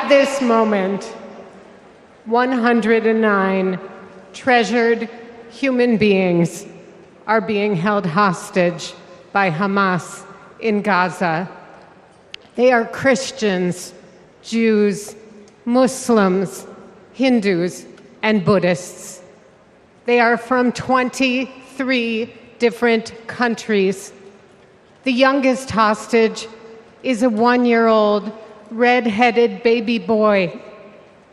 At this moment, 109 treasured human beings are being held hostage by Hamas in Gaza. They are Christians, Jews, Muslims, Hindus, and Buddhists. They are from 23 different countries. The youngest hostage is a 1-year-old red-headed baby boy,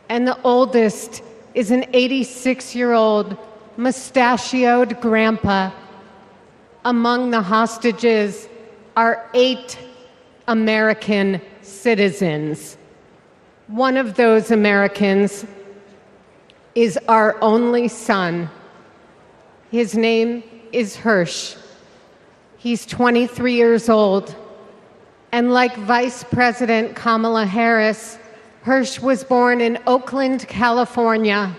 and the oldest is an 86-year-old mustachioed grandpa. Among the hostages are 8 American citizens. One of those Americans is our only son. His name is Hirsch. He's 23 years old. And like Vice President Kamala Harris, Hirsch was born in Oakland, California.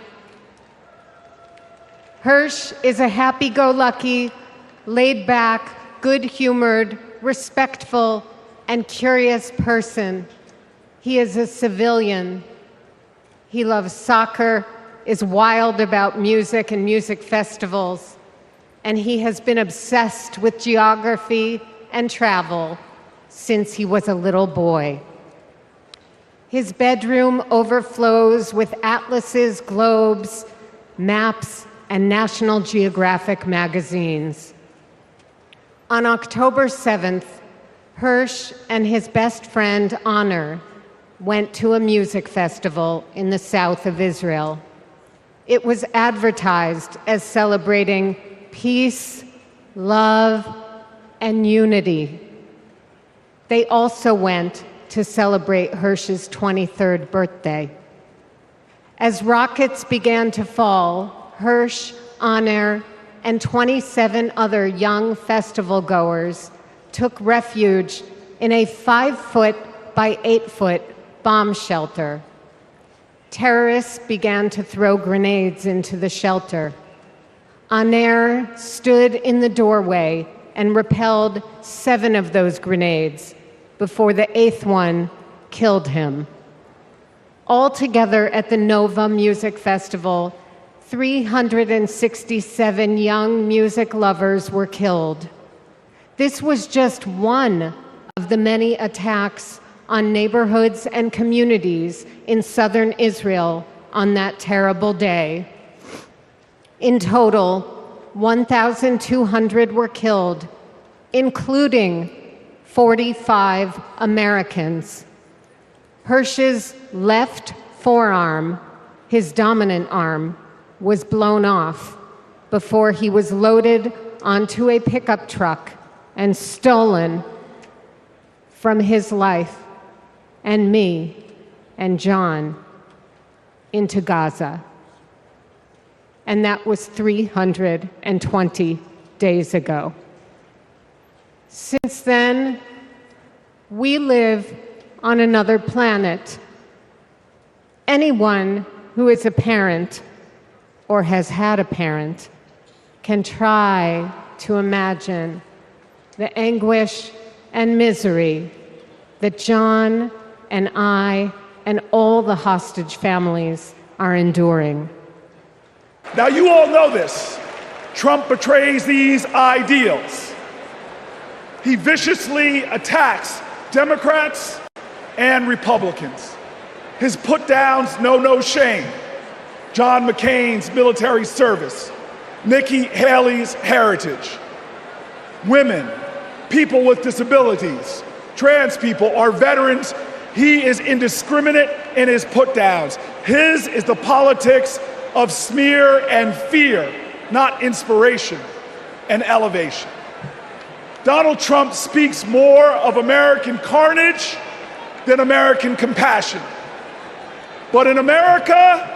Hirsch is a happy-go-lucky, laid-back, good-humored, respectful, and curious person. He is a civilian. He loves soccer, is wild about music and music festivals, and he has been obsessed with geography and travel since he was a little boy. His bedroom overflows with atlases, globes, maps, and National Geographic magazines. On October 7th, Hirsch and his best friend, Honor, went to a music festival in the south of Israel. It was advertised as celebrating peace, love, and unity. They also went to celebrate Hirsch's 23rd birthday. As rockets began to fall, Hirsch, Honor, and 27 other young festival goers took refuge in a 5-foot by 8-foot bomb shelter. Terrorists began to throw grenades into the shelter. Honor stood in the doorway and repelled 7 of those grenades before the 8th one killed him. Altogether at the Nova Music Festival, 367 young music lovers were killed. This was just one of the many attacks on neighborhoods and communities in southern Israel on that terrible day. In total, 1,200 were killed, including 45 Americans. Hirsch's left forearm, his dominant arm, was blown off before he was loaded onto a pickup truck and stolen from his life and me and John into Gaza. And that was 320 days ago. Since then, we live on another planet. Anyone who is a parent or has had a parent can try to imagine the anguish and misery that John and I and all the hostage families are enduring. Now, you all know this. Trump betrays these ideals. He viciously attacks Democrats and Republicans. His put-downs know no shame. John McCain's military service, Nikki Haley's heritage, women, people with disabilities, trans people, our veterans. He is indiscriminate in his put-downs. His is the politics of smear and fear, not inspiration and elevation. Donald Trump speaks more of American carnage than American compassion. But in America,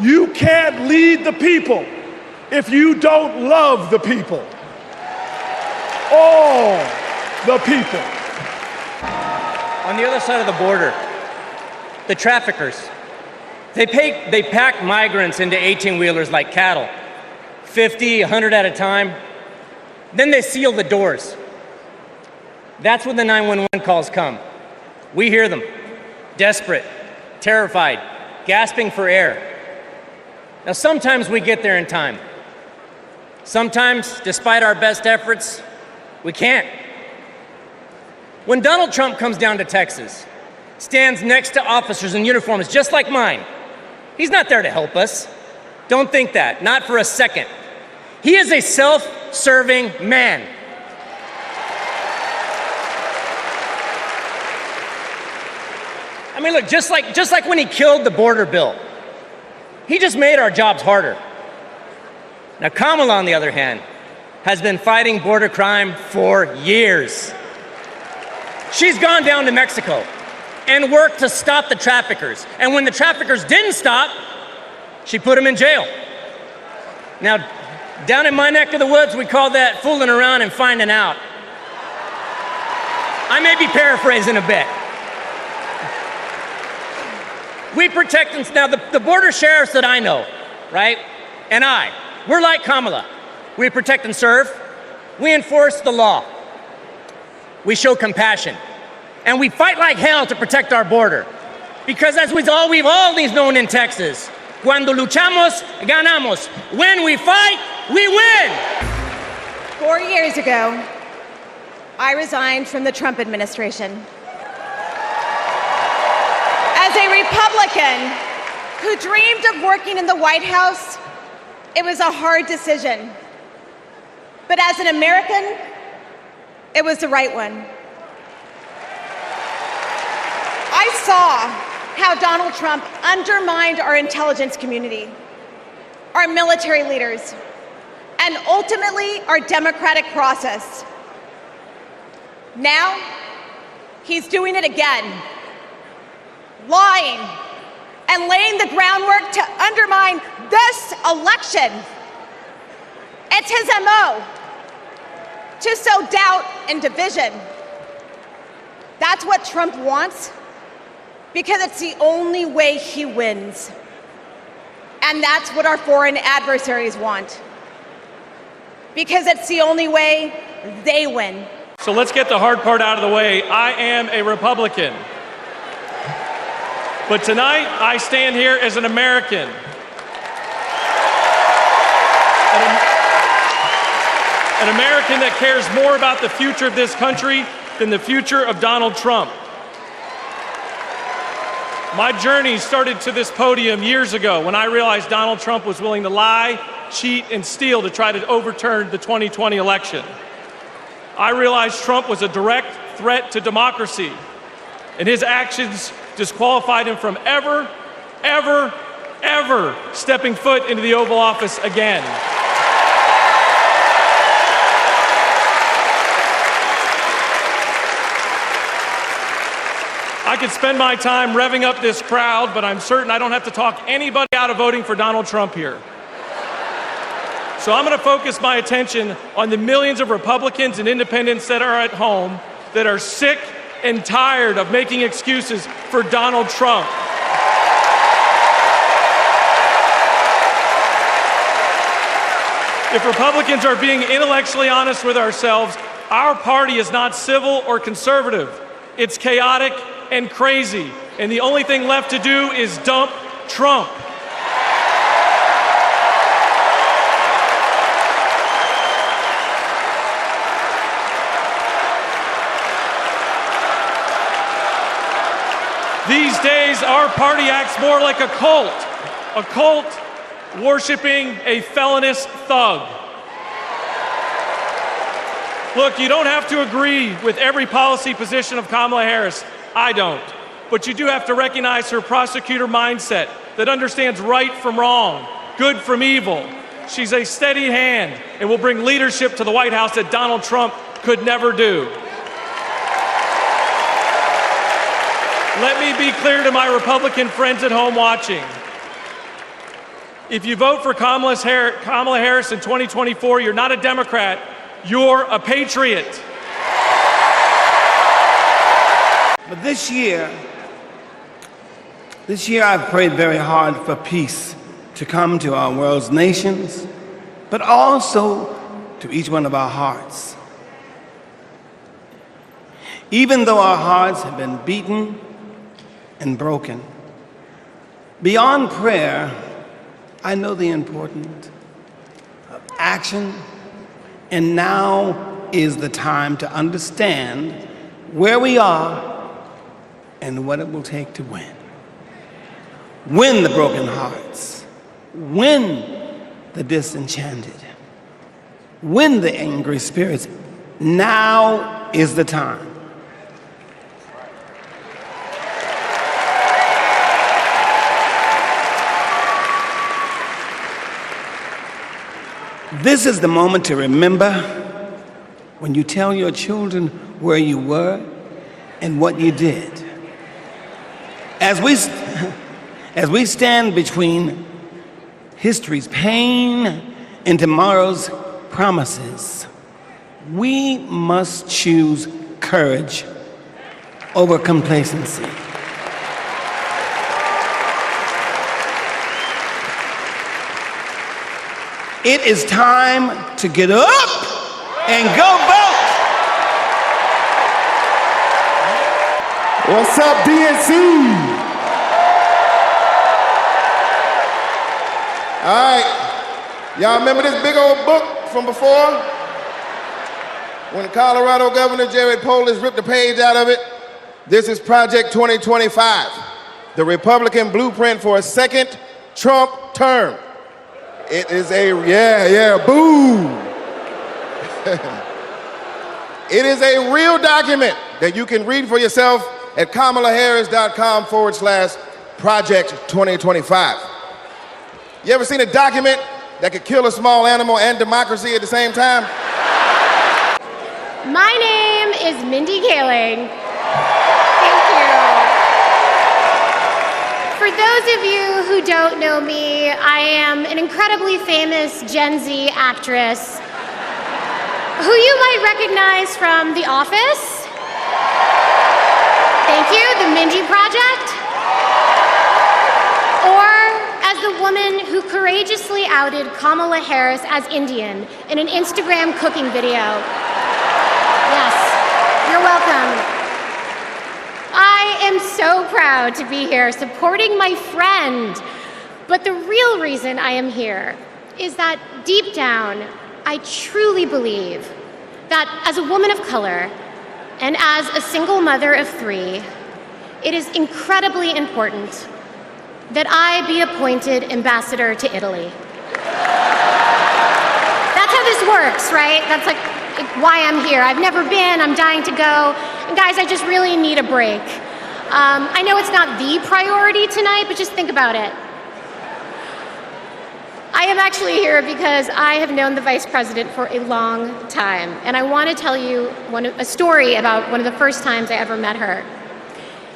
you can't lead the people if you don't love the people. All the people. On the other side of the border, the traffickers, they pack migrants into 18-wheelers like cattle, 50, 100 at a time. Then they seal the doors. That's when the 911 calls come. We hear them, desperate, terrified, gasping for air. Now, sometimes we get there in time. Sometimes, despite our best efforts, we can't. When Donald Trump comes down to Texas, stands next to officers in uniforms just like mine, he's not there to help us. Don't think that, not for a second. He is a self-serving man. I mean, look, just like when he killed the border bill, he just made our jobs harder. Now, Kamala, on the other hand, has been fighting border crime for years. She's gone down to Mexico and worked to stop the traffickers. And when the traffickers didn't stop, she put them in jail. Now, down in my neck of the woods, we call that fooling around and finding out. I may be paraphrasing a bit. We protect them. Now, the border sheriffs that I know, right, and we're like Kamala. We protect and serve. We enforce the law. We show compassion. And we fight like hell to protect our border. Because as we've always known in Texas, cuando luchamos, ganamos. When we fight, we win. 4 years ago, I resigned from the Trump administration. As a Republican who dreamed of working in the White House, it was a hard decision. But as an American, it was the right one. I saw how Donald Trump undermined our intelligence community, our military leaders, and ultimately our democratic process. Now, he's doing it again, lying and laying the groundwork to undermine this election. It's his MO to sow doubt and division. That's what Trump wants, because it's the only way he wins. And that's what our foreign adversaries want, because it's the only way they win. So let's get the hard part out of the way. I am a Republican. But tonight, I stand here as an American. An American that cares more about the future of this country than the future of Donald Trump. My journey started to this podium years ago when I realized Donald Trump was willing to lie, cheat, and steal to try to overturn the 2020 election. I realized Trump was a direct threat to democracy, and his actions disqualified him from ever stepping foot into the Oval Office again. I could spend my time revving up this crowd, but I'm certain I don't have to talk anybody out of voting for Donald Trump here. So I'm going to focus my attention on the millions of Republicans and independents that are at home that are sick and tired of making excuses for Donald Trump. If Republicans are being intellectually honest with ourselves, our party is not civil or conservative. It's chaotic and crazy, and the only thing left to do is dump Trump. These days, our party acts more like a cult worshiping a felonious thug. Look, you don't have to agree with every policy position of Kamala Harris. I don't. But you do have to recognize her prosecutor mindset that understands right from wrong, good from evil. She's a steady hand and will bring leadership to the White House that Donald Trump could never do. Let me be clear to my Republican friends at home watching. If you vote for Kamala Harris in 2024, you're not a Democrat, you're a patriot. But this year I've prayed very hard for peace to come to our world's nations, but also to each one of our hearts. Even though our hearts have been beaten and broken, Beyond prayer, I know the importance of action, and now is the time to understand where we are and what it will take to win. Win the broken hearts, win the disenchanted, win the angry spirits. Now is the time. This is the moment to remember when you tell your children where you were and what you did. As we stand between history's pain and tomorrow's promises, we must choose courage over complacency. It is time to get up and go vote. What's up, DNC? All right, y'all remember this big old book from before? When Colorado Governor Jared Polis ripped a page out of it? This is Project 2025, the Republican blueprint for a second Trump term. It is a, boo. It is a real document that you can read for yourself at kamalaharris.com/Project 2025. You ever seen a document that could kill a small animal and democracy at the same time? My name is Mindy Kaling. Thank you. For those of you who don't know me, I am an incredibly famous Gen Z actress who you might recognize from The Office. Thank you, The Mindy Project. Or as the woman who courageously outed Kamala Harris as Indian in an Instagram cooking video. Yes, you're welcome. I am so proud to be here supporting my friend. But the real reason I am here is that deep down, I truly believe that as a woman of color and as a single mother of 3, it is incredibly important that I be appointed ambassador to Italy. That's how this works, right? That's like why I'm here. I've never been, I'm dying to go. And guys, I just really need a break. I know it's not the priority tonight, but just think about it. I am actually here because I have known the Vice President for a long time, and I want to tell you a story about one of the first times I ever met her.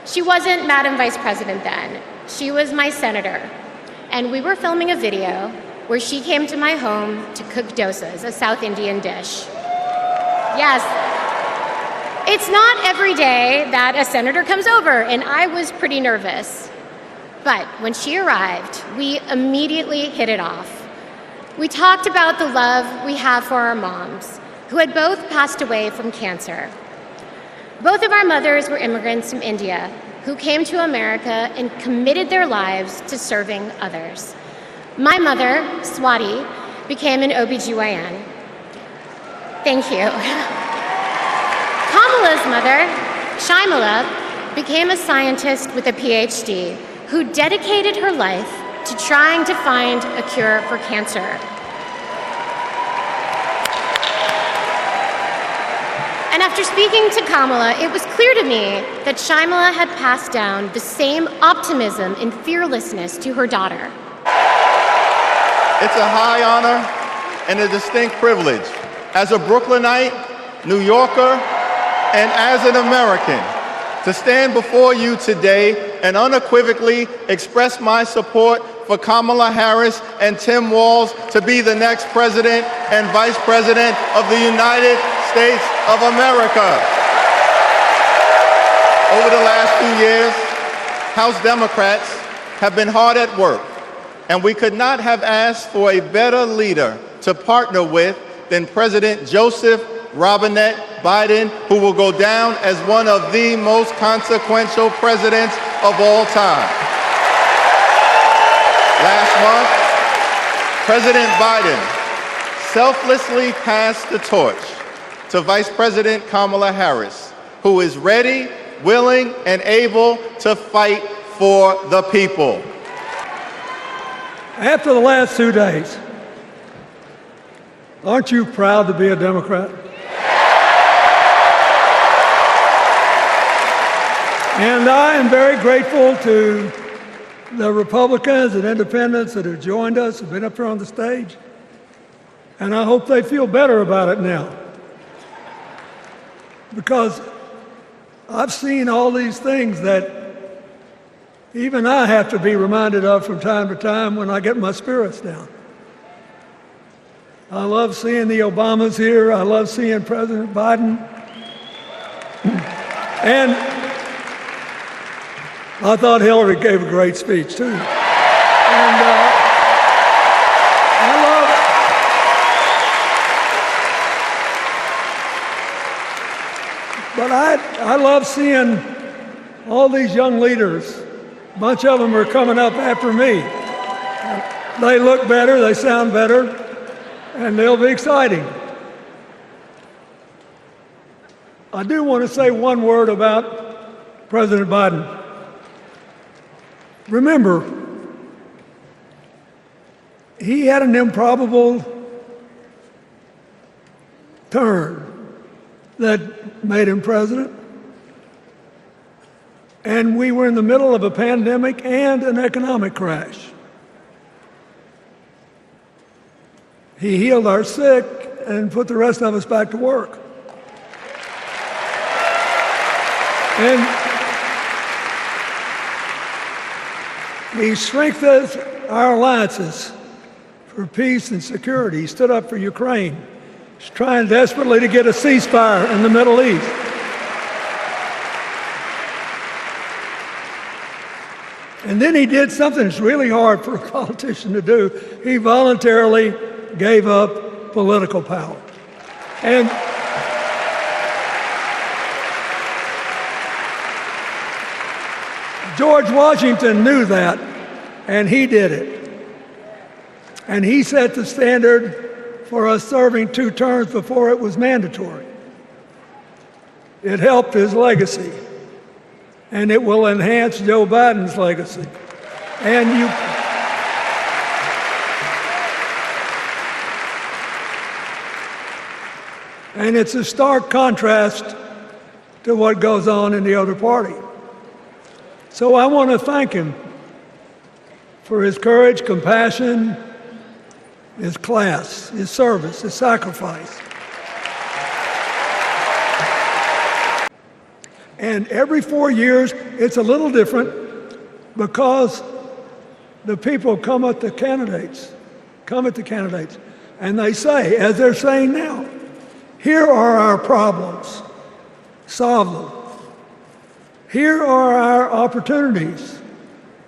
She wasn't Madam Vice President then. She was my senator, and we were filming a video where she came to my home to cook dosas, a South Indian dish. Yes, it's not every day that a senator comes over, and I was pretty nervous. But when she arrived, we immediately hit it off. We talked about the love we have for our moms, who had both passed away from cancer. Both of our mothers were immigrants from India who came to America and committed their lives to serving others. My mother, Swati, became an OBGYN. Thank you. Kamala's mother, Shaimala, became a scientist with a PhD who dedicated her life to trying to find a cure for cancer. And after speaking to Kamala, it was clear to me that Shaimala had passed down the same optimism and fearlessness to her daughter. It's a high honor and a distinct privilege as a Brooklynite, New Yorker, and as an American to stand before you today and unequivocally express my support for Kamala Harris and Tim Walz to be the next President and Vice President of the United States of America. Over the last few years, House Democrats have been hard at work, and we could not have asked for a better leader to partner with than President Joseph Robinette Biden, who will go down as one of the most consequential presidents of all time. Last month, President Biden selflessly passed the torch to Vice President Kamala Harris, who is ready, willing, and able to fight for the people. After the last 2 days, aren't you proud to be a Democrat? And I am very grateful to the Republicans and independents that have joined us, have been up here on the stage, and I hope they feel better about it now. Because I've seen all these things that even I have to be reminded of from time to time when I get my spirits down. I love seeing the Obamas here. I love seeing President Biden. And I thought Hillary gave a great speech, too. And I love seeing all these young leaders. A bunch of them are coming up after me. They look better, they sound better, and they'll be exciting. I do want to say one word about President Biden. Remember, he had an improbable turn that made him president. And we were in the middle of a pandemic and an economic crash. He healed our sick and put the rest of us back to work. And he strengthened our alliances for peace and security. He stood up for Ukraine. He's trying desperately to get a ceasefire in the Middle East. And then he did something that's really hard for a politician to do. He voluntarily gave up political power. And George Washington knew that, and he did it. And he set the standard for us serving 2 terms before it was mandatory. It helped his legacy. And it will enhance Joe Biden's legacy. And it's a stark contrast to what goes on in the other party. So I want to thank him for his courage, compassion, his class, his service, his sacrifice. And every 4 years, it's a little different because the people come at the candidates, and they say, as they're saying now, here are our problems, solve them. Here are our opportunities,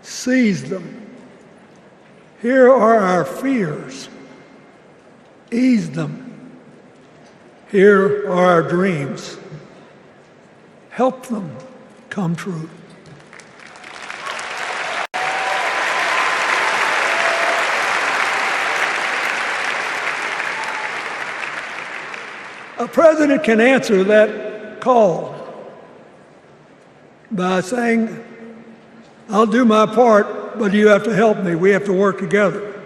seize them. Here are our fears, ease them. Here are our dreams, help them come true. A president can answer that call by saying, I'll do my part, but you have to help me. We have to work together.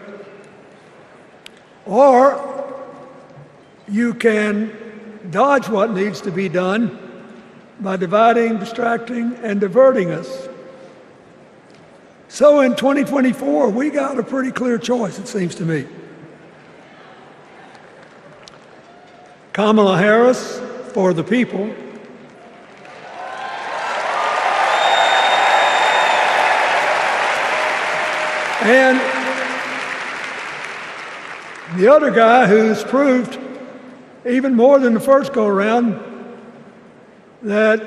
Or you can dodge what needs to be done by dividing, distracting, and diverting us. So in 2024, we got a pretty clear choice, it seems to me. Kamala Harris for the people, and the other guy who's proved even more than the first go-around that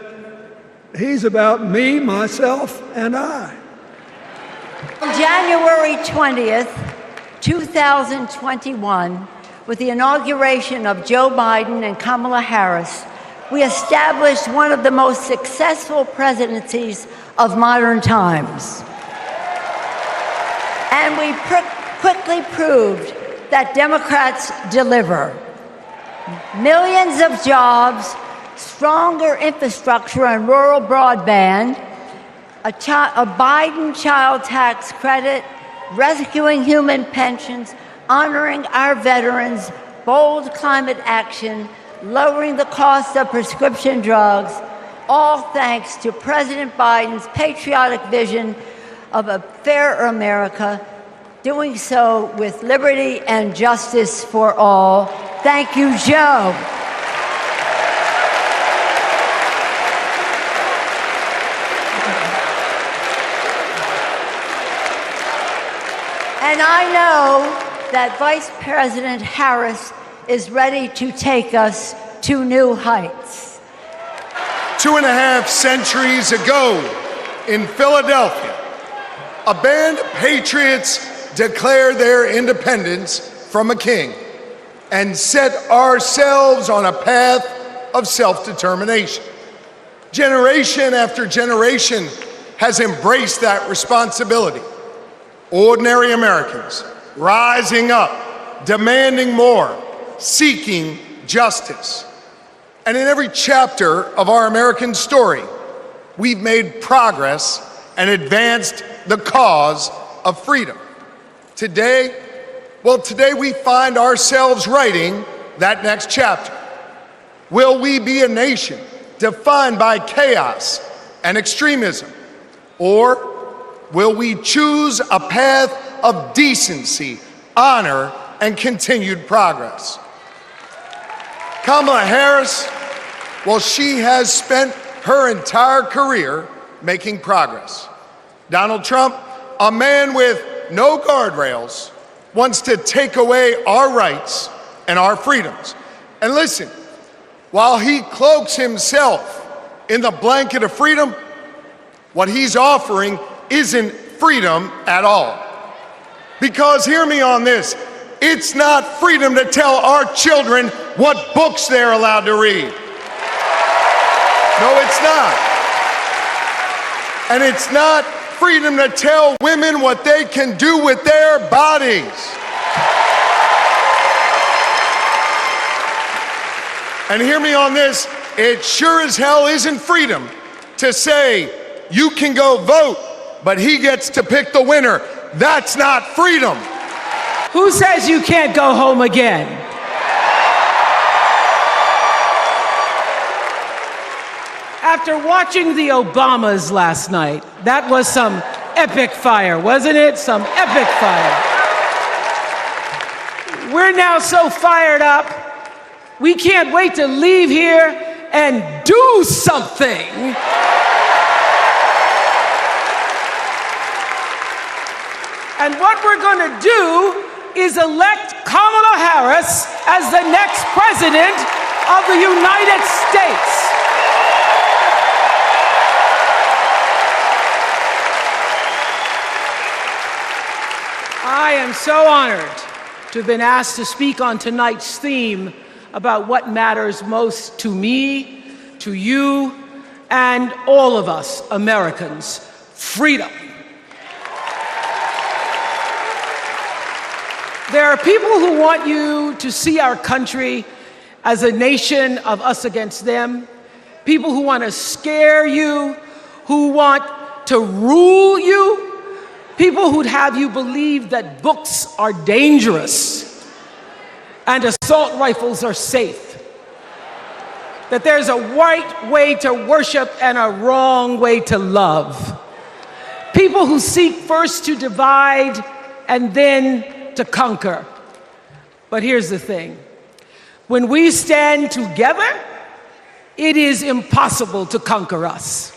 he's about me, myself, and I. On January 20th, 2021, with the inauguration of Joe Biden and Kamala Harris, we established one of the most successful presidencies of modern times. And we quickly proved that Democrats deliver. Millions of jobs, stronger infrastructure and rural broadband, a Biden child tax credit, rescuing human pensions, honoring our veterans, bold climate action, lowering the cost of prescription drugs, all thanks to President Biden's patriotic vision of a fairer America, doing so with liberty and justice for all. Thank you, Joe. And I know that Vice President Harris is ready to take us to new heights. 2.5 centuries ago in Philadelphia, a band of patriots declared their independence from a king and set ourselves on a path of self-determination. Generation after generation has embraced that responsibility. Ordinary Americans rising up, demanding more, seeking justice. And in every chapter of our American story, we've made progress and advanced the cause of freedom. Today we find ourselves writing that next chapter. Will we be a nation defined by chaos and extremism? Or will we choose a path of decency, honor, and continued progress? Kamala Harris, well, she has spent her entire career making progress. Donald Trump, a man with no guardrails, wants to take away our rights and our freedoms. And listen, while he cloaks himself in the blanket of freedom, what he's offering isn't freedom at all. Because hear me on this, it's not freedom to tell our children what books they're allowed to read. No, it's not. And it's not freedom to tell women what they can do with their bodies. And hear me on this, it sure as hell isn't freedom to say you can go vote, but he gets to pick the winner. That's not freedom. Who says you can't go home again? After watching the Obamas last night, that was some epic fire, wasn't it? Some epic fire. We're now so fired up, we can't wait to leave here and do something. And what we're going to do is elect Kamala Harris as the next president of the United States. I am so honored to have been asked to speak on tonight's theme about what matters most to me, to you, and all of us Americans: freedom. There are people who want you to see our country as a nation of us against them, people who want to scare you, who want to rule you, people who'd have you believe that books are dangerous and assault rifles are safe, that there's a right way to worship and a wrong way to love, people who seek first to divide and then to conquer. But here's the thing. When we stand together, it is impossible to conquer us.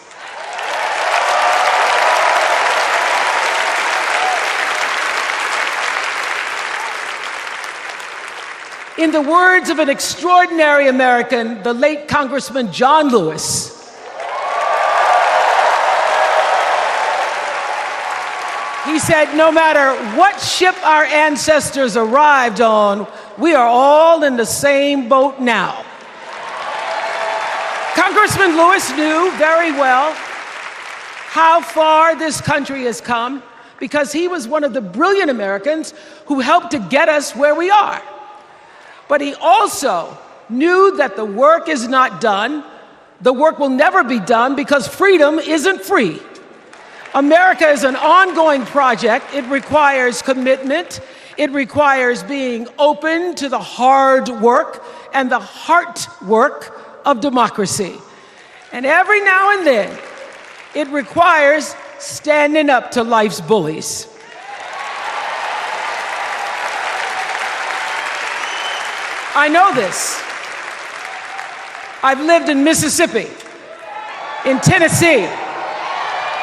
In the words of an extraordinary American, the late Congressman John Lewis, he said, no matter what ship our ancestors arrived on, we are all in the same boat now. Congressman Lewis knew very well how far this country has come, because he was one of the brilliant Americans who helped to get us where we are. But he also knew that the work is not done. The work will never be done because freedom isn't free. America is an ongoing project. It requires commitment. It requires being open to the hard work and the heart work of democracy. And every now and then, it requires standing up to life's bullies. I know this. I've lived in Mississippi, in Tennessee,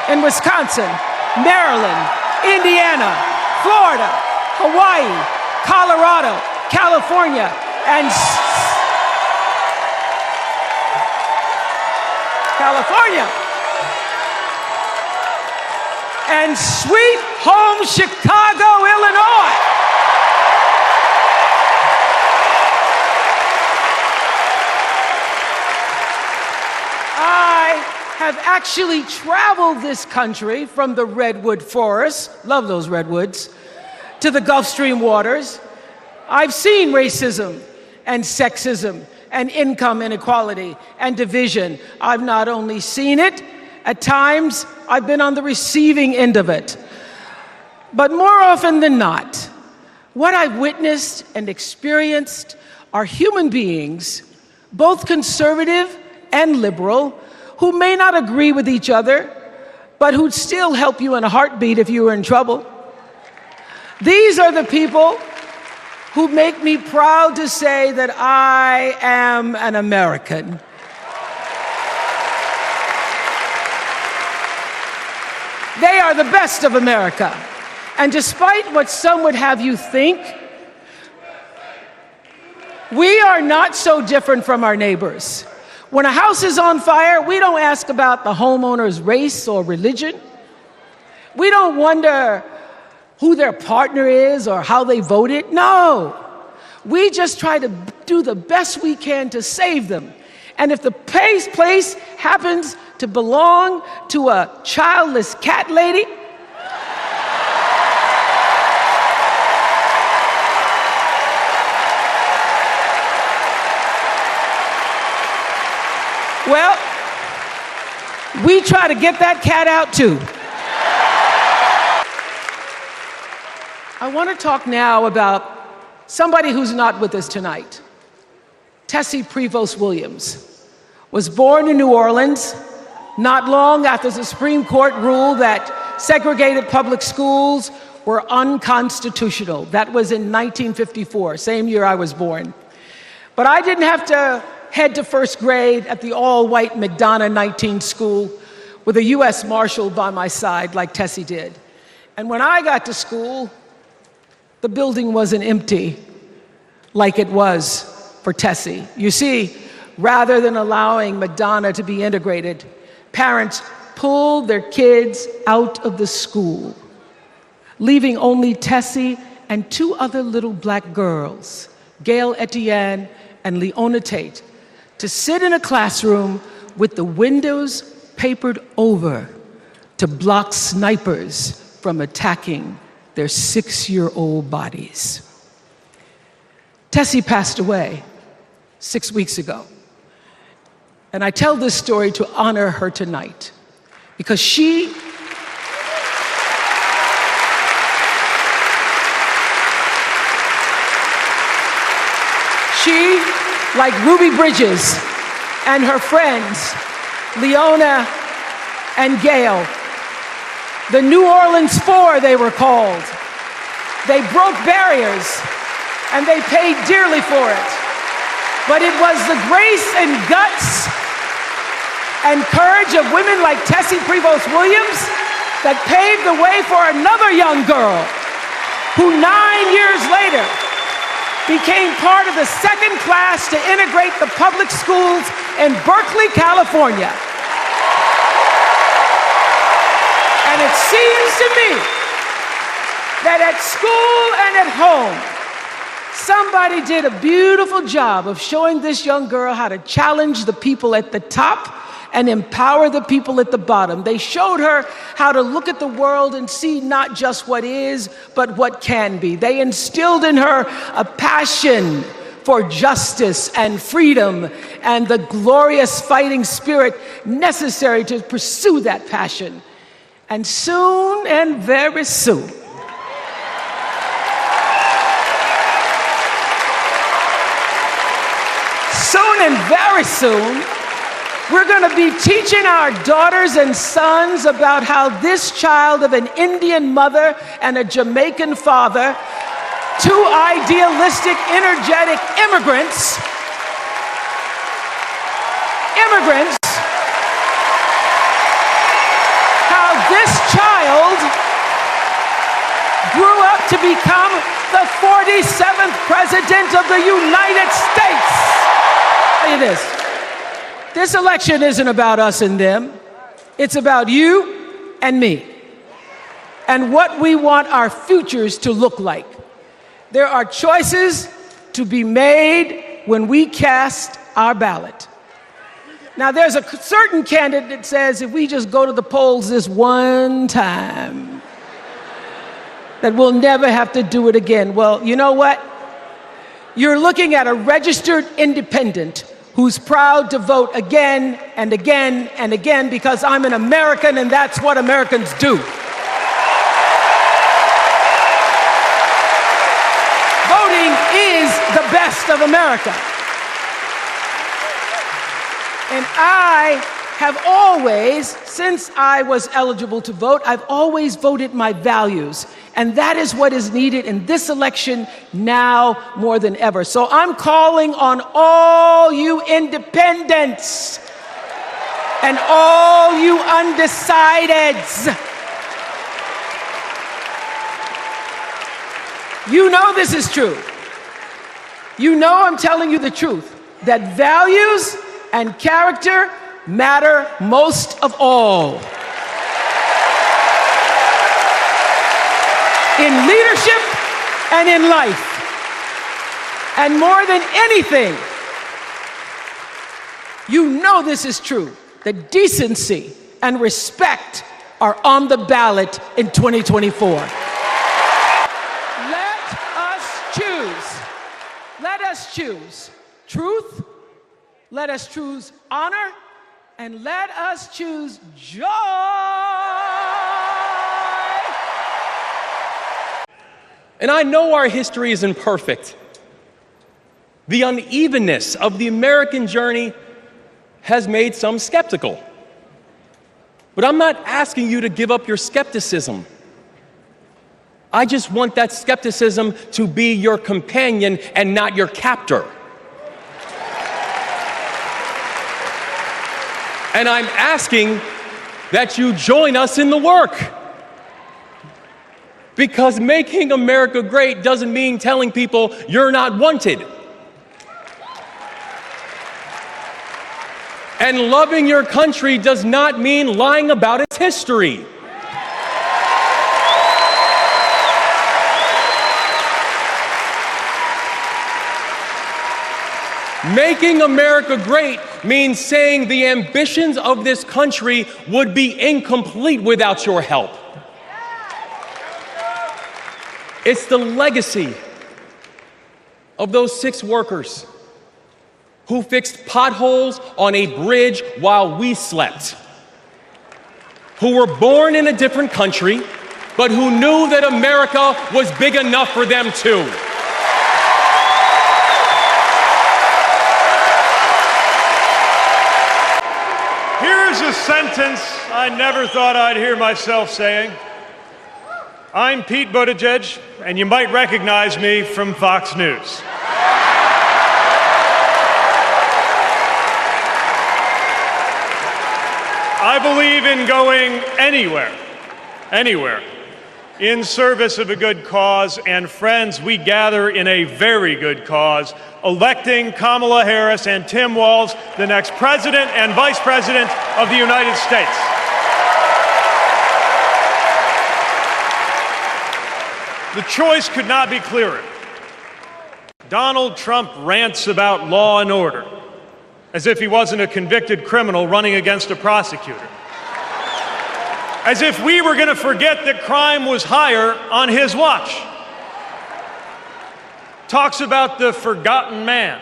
in Wisconsin, Maryland, Indiana, Florida, Hawaii, Colorado, California, and sweet home Chicago, Illinois. I have actually traveled this country from the redwood forests, love those redwoods, to the Gulf Stream waters. I've seen racism and sexism and income inequality and division. I've not only seen it, at times I've been on the receiving end of it. But more often than not, what I've witnessed and experienced are human beings, both conservative and liberal, who may not agree with each other, but who'd still help you in a heartbeat if you were in trouble. These are the people who make me proud to say that I am an American. They are the best of America. And despite what some would have you think, we are not so different from our neighbors. When a house is on fire, we don't ask about the homeowner's race or religion. We don't wonder who their partner is or how they voted. No, we just try to do the best we can to save them. And if the place happens to belong to a childless cat lady, well, we try to get that cat out too. I want to talk now about somebody who's not with us tonight. Tessie Prevost Williams was born in New Orleans not long after the Supreme Court ruled that segregated public schools were unconstitutional. That was in 1954, same year I was born. But I didn't have to head to first grade at the all-white McDonough 19 school with a U.S. Marshal by my side like Tessie did. And when I got to school, the building wasn't empty like it was for Tessie. You see, rather than allowing McDonough to be integrated, parents pulled their kids out of the school, leaving only Tessie and two other little black girls, Gail Etienne and Leona Tate, to sit in a classroom with the windows papered over to block snipers from attacking their 6-year-old bodies. Tessie passed away 6 weeks ago. And I tell this story to honor her tonight because she like Ruby Bridges and her friends, Leona and Gail, the New Orleans Four, they were called. They broke barriers, and they paid dearly for it. But it was the grace and guts and courage of women like Tessie Prevost Williams that paved the way for another young girl who 9 years later became part of the second class to integrate the public schools in Berkeley, California. And it seems to me that at school and at home, somebody did a beautiful job of showing this young girl how to challenge the people at the top and empower the people at the bottom. They showed her how to look at the world and see not just what is, but what can be. They instilled in her a passion for justice and freedom and the glorious fighting spirit necessary to pursue that passion. And soon, and very soon, very soon, we're going to be teaching our daughters and sons about how this child of an Indian mother and a Jamaican father, two idealistic, energetic immigrants, how this child grew up to become the 47th president of the United States. Tell you this election isn't about us and them. It's about you and me and what we want our futures to look like. There are choices to be made when we cast our ballot. Now, there's a certain candidate that says if we just go to the polls this one time, that we'll never have to do it again. Well, you know what? You're looking at a registered independent who's proud to vote again and again and again because I'm an American and that's what Americans do. Voting is the best of America. And I have always, since I was eligible to vote, I've always voted my values. And that is what is needed in this election now more than ever. So I'm calling on all you independents and all you undecideds. You know this is true. You know I'm telling you the truth, that values and character matter most of all. In leadership and in life. And more than anything, you know this is true, that decency and respect are on the ballot in 2024. Let us choose. Let us choose truth, let us choose honor, and let us choose joy. And I know our history isn't perfect. The unevenness of the American journey has made some skeptical. But I'm not asking you to give up your skepticism. I just want that skepticism to be your companion and not your captor. And I'm asking that you join us in the work. Because making America great doesn't mean telling people you're not wanted. And loving your country does not mean lying about its history. Making America great means saying the ambitions of this country would be incomplete without your help. It's the legacy of those 6 workers who fixed potholes on a bridge while we slept, who were born in a different country, but who knew that America was big enough for them too. Here's a sentence I never thought I'd hear myself saying. I'm Pete Buttigieg, and you might recognize me from Fox News. I believe in going anywhere, in service of a good cause, and friends, we gather in a very good cause, electing Kamala Harris and Tim Walz, the next president and vice president of the United States. The choice could not be clearer. Donald Trump rants about law and order. as if he wasn't a convicted criminal running against a prosecutor. As if we were going to forget that crime was higher on his watch. Talks about the forgotten man,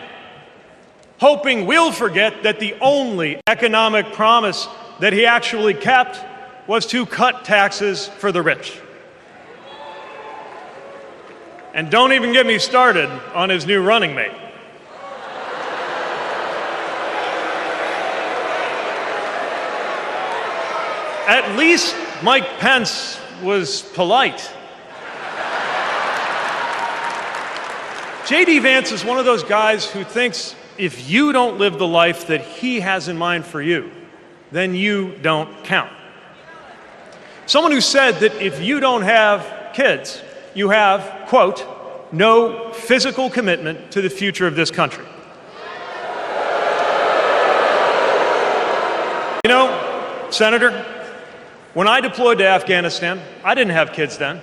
hoping we'll forget that the only economic promise that he actually kept was to cut taxes for the rich. And don't even get me started on his new running mate. At least Mike Pence was polite. J.D. Vance is one of those guys who thinks if you don't live the life that he has in mind for you, then you don't count. Someone who said that if you don't have kids, you have, quote, no physical commitment to the future of this country. You know, Senator, when I deployed to Afghanistan, I didn't have kids then.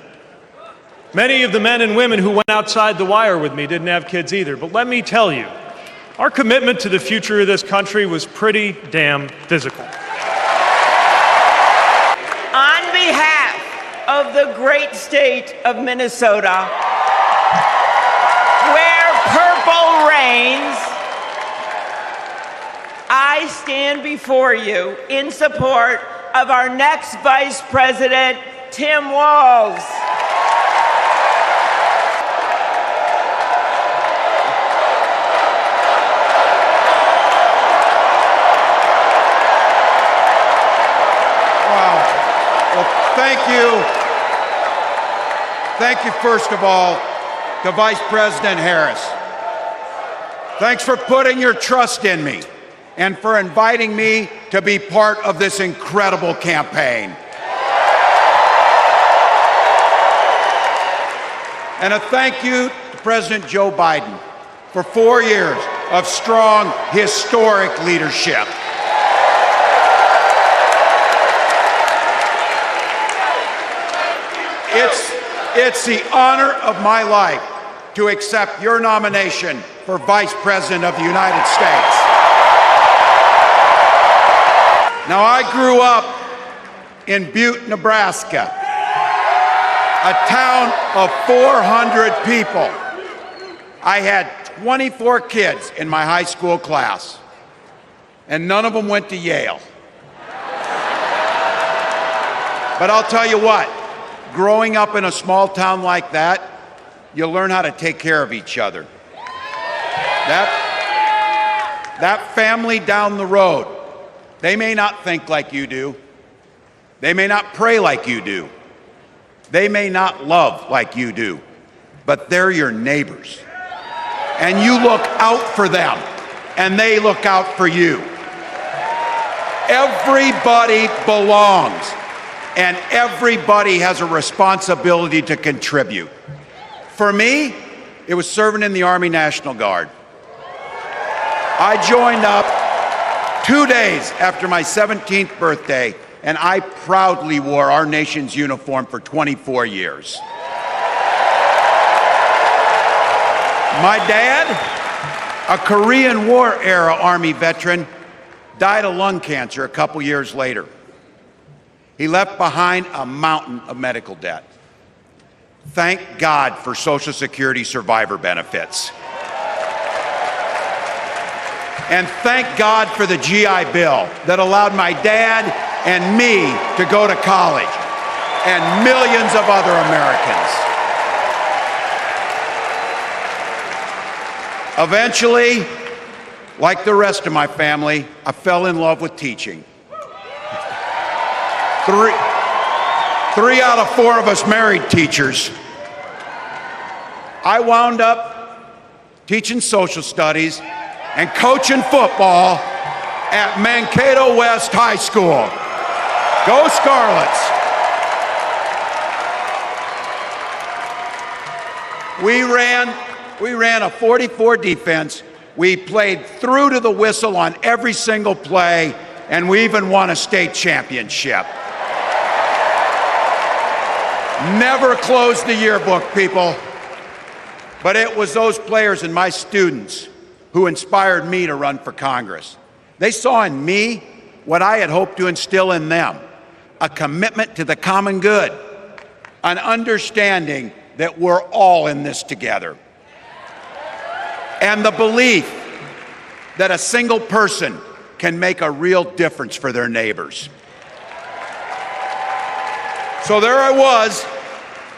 Many of the men and women who went outside the wire with me didn't have kids either. But let me tell you, our commitment to the future of this country was pretty damn physical. On behalf of the great state of Minnesota, where purple reigns, I stand before you in support of our next Vice President, Tim Walz. Thank you, first of all, to Vice President Harris. Thanks for putting your trust in me and for inviting me to be part of this incredible campaign. And a thank you to President Joe Biden for 4 years of strong, historic leadership. It's the honor of my life to accept your nomination for Vice President of the United States. Now, I grew up in Butte, Nebraska, a town of 400 people. I had 24 kids in my high school class, and none of them went to Yale. But I'll tell you what, growing up in a small town like that, you learn how to take care of each other. That family down the road, they may not think like you do. They may not pray like you do. They may not love like you do, but they're your neighbors. And you look out for them, and they look out for you. Everybody belongs, and everybody has a responsibility to contribute. For me, it was serving in the Army National Guard. I joined up 2 days after my 17th birthday, and I proudly wore our nation's uniform for 24 years. My dad, a Korean War era Army veteran, died of lung cancer a couple years later. He left behind a mountain of medical debt. Thank God for Social Security survivor benefits. And thank God for the GI Bill that allowed my dad and me to go to college, and millions of other Americans. Eventually, like the rest of my family, I fell in love with teaching. Three out of 4 of us married teachers. I wound up teaching social studies and coaching football at Mankato West High School. Go Scarlets! We ran a 44 defense. We played through to the whistle on every single play, and we even won a state championship. Never closed the yearbook, people. But it was those players and my students who inspired me to run for Congress. They saw in me what I had hoped to instill in them, a commitment to the common good, an understanding that we're all in this together, and the belief that a single person can make a real difference for their neighbors. So there I was,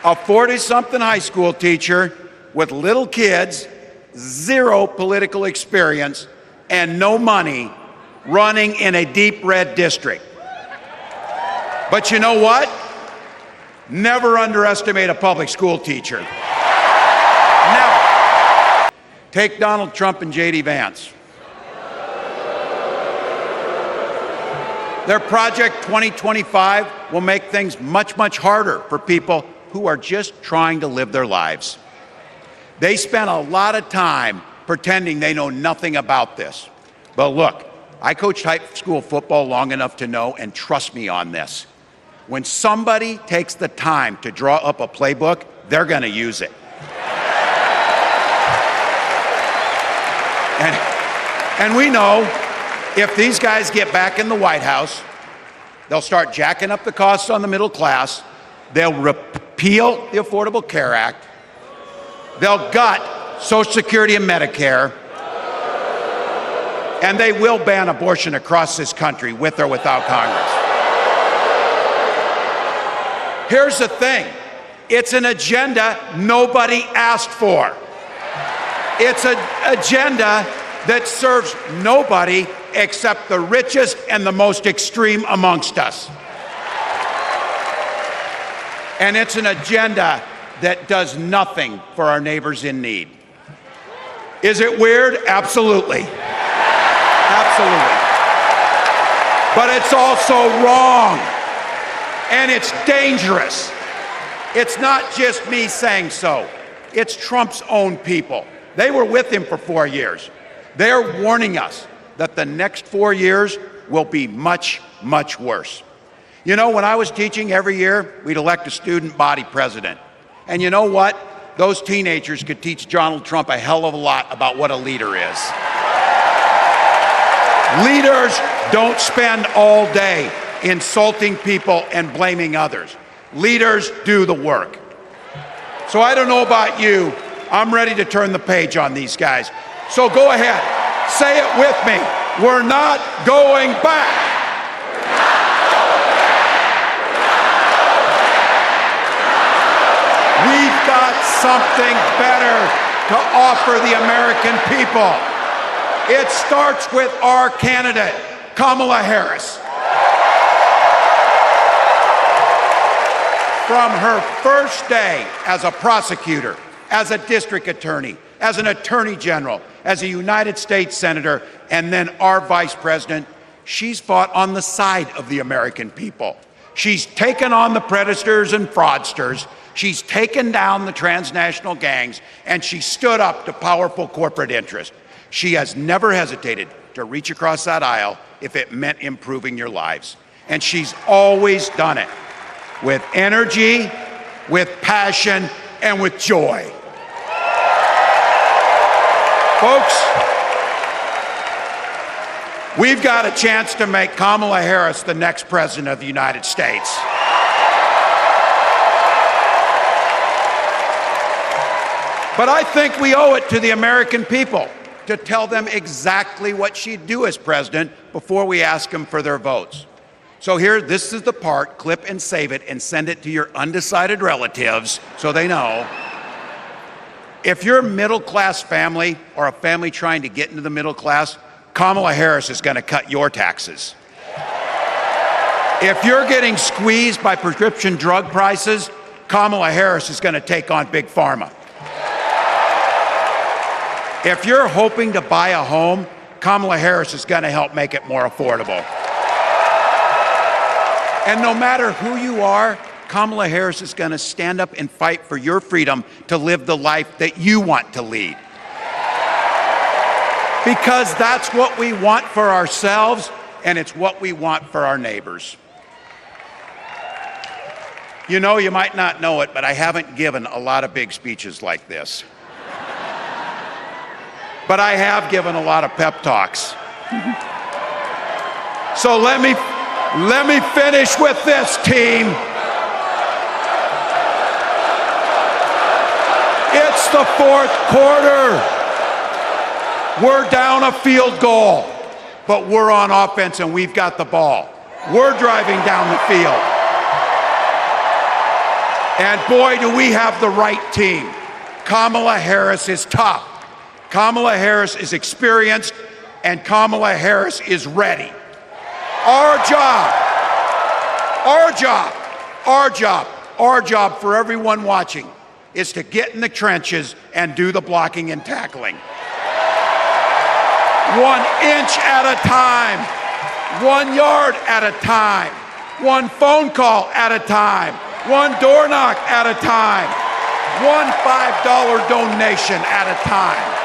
a 40-something high school teacher with little kids, zero political experience, and no money, running in a deep red district. But you know what? Never underestimate a public school teacher. Never. Take Donald Trump and J.D. Vance. Their Project 2025 will make things much, much harder for people who are just trying to live their lives. They spent a lot of time pretending they know nothing about this. But look, I coached high school football long enough to know, and trust me on this, when somebody takes the time to draw up a playbook, they're going to use it. And we know if these guys get back in the White House, they'll start jacking up the costs on the middle class, they'll repeal the Affordable Care Act, they'll gut Social Security and Medicare, and they will ban abortion across this country with or without Congress. Here's the thing, it's an agenda nobody asked for. It's an agenda that serves nobody except the richest and the most extreme amongst us. And it's an agenda that does nothing for our neighbors in need. Is it weird? Absolutely. Absolutely. But it's also wrong. And it's dangerous. It's not just me saying so. It's Trump's own people. They were with him for 4 years. They're warning us that the next 4 years will be much, much worse. You know, when I was teaching every year, we'd elect a student body president. And you know what? Those teenagers could teach Donald Trump a hell of a lot about what a leader is. Leaders don't spend all day insulting people and blaming others. Leaders do the work. So I don't know about you, I'm ready to turn the page on these guys. So go ahead, say it with me. We're not going back. We've got something better to offer the American people. It starts with our candidate, Kamala Harris. From her first day as a prosecutor, as a district attorney, as an attorney general, as a United States senator, and then our vice president, she's fought on the side of the American people. She's taken on the predators and fraudsters. She's taken down the transnational gangs, and she stood up to powerful corporate interests. She has never hesitated to reach across that aisle if it meant improving your lives. And she's always done it with energy, with passion, and with joy. Folks, we've got a chance to make Kamala Harris the next president of the United States. But I think we owe it to the American people to tell them exactly what she'd do as president before we ask them for their votes. So here, this is the part, clip and save it and send it to your undecided relatives so they know. If you're a middle-class family or a family trying to get into the middle class, Kamala Harris is going to cut your taxes. If you're getting squeezed by prescription drug prices, Kamala Harris is going to take on Big Pharma. If you're hoping to buy a home, Kamala Harris is going to help make it more affordable. And no matter who you are, Kamala Harris is going to stand up and fight for your freedom to live the life that you want to lead. Because that's what we want for ourselves, and it's what we want for our neighbors. You know, you might not know it, but I haven't given a lot of big speeches like this. but I have given a lot of pep talks. So let me finish with this, team. It's the fourth quarter. We're down a field goal, but we're on offense and we've got the ball. We're driving down the field. And boy, do we have the right team. Kamala Harris is tough. Kamala Harris is experienced, and Kamala Harris is ready. Our job for everyone watching is to get in the trenches and do the blocking and tackling. 1 inch at a time, 1 yard at a time, 1 phone call at a time, 1 door knock at a time, 1 $5 donation at a time.